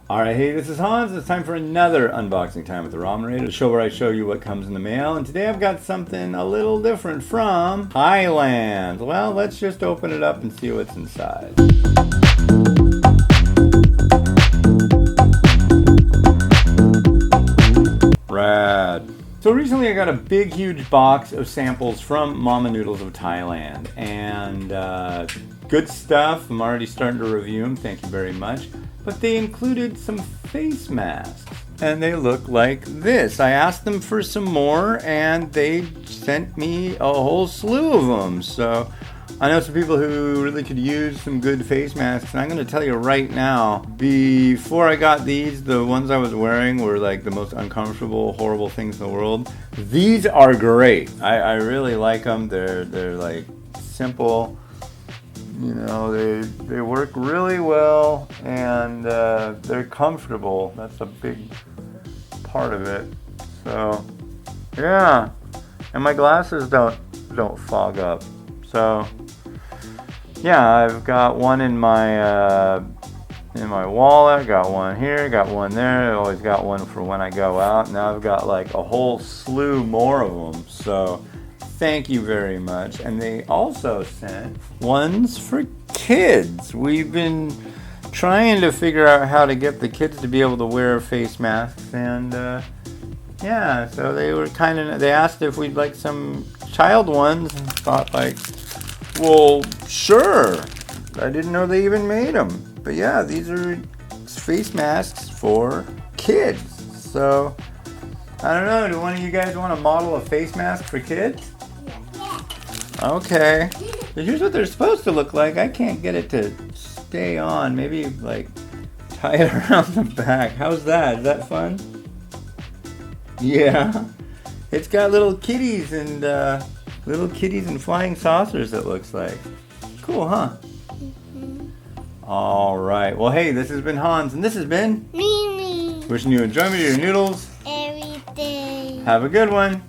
Alright, hey, this is Hans. It's time for another unboxing time with the Ramen Radio, the show where I show you what comes in the mail. And today I've got something a little different from Thailand. Well, let's just open it up and see what's inside. Rad. So recently I got a big, huge box of samples from Mama Noodles of Thailand. And good stuff. I'm already starting to review them. Thank you very much. But they included some face masks, and they look like this. I asked them for some more, and they sent me a whole slew of them. So I know some people who really could use some good face masks, and I'm going to tell you right now, before I got these, the ones I was wearing were like the most uncomfortable, horrible things in the world. These are great. I really like them. They're like simple. You know, they work really well, and they're comfortable. That's a big part of it. So, yeah. And my glasses don't fog up. So, yeah, I've got one in my wallet. Got one here. Got one there. I always got one for when I go out. Now I've got like a whole slew more of them. So. Thank you very much. And they also sent ones for kids. We've been trying to figure out how to get the kids to be able to wear face masks, and yeah, so they asked if we'd like some child ones, and thought like, well, sure. I didn't know they even made them. But yeah, these are face masks for kids. So I don't know, do one of you guys want to model a face mask for kids? Okay. So here's what they're supposed to look like. I can't get it to stay on. Maybe like tie it around the back. How's that? Is that fun? Yeah. It's got little kitties and flying saucers, it looks like. Cool, huh? Mm-hmm. All right. Well, hey, this has been Hans, and this has been Mimi. Wishing you enjoyment of your noodles Every day. Have a good one.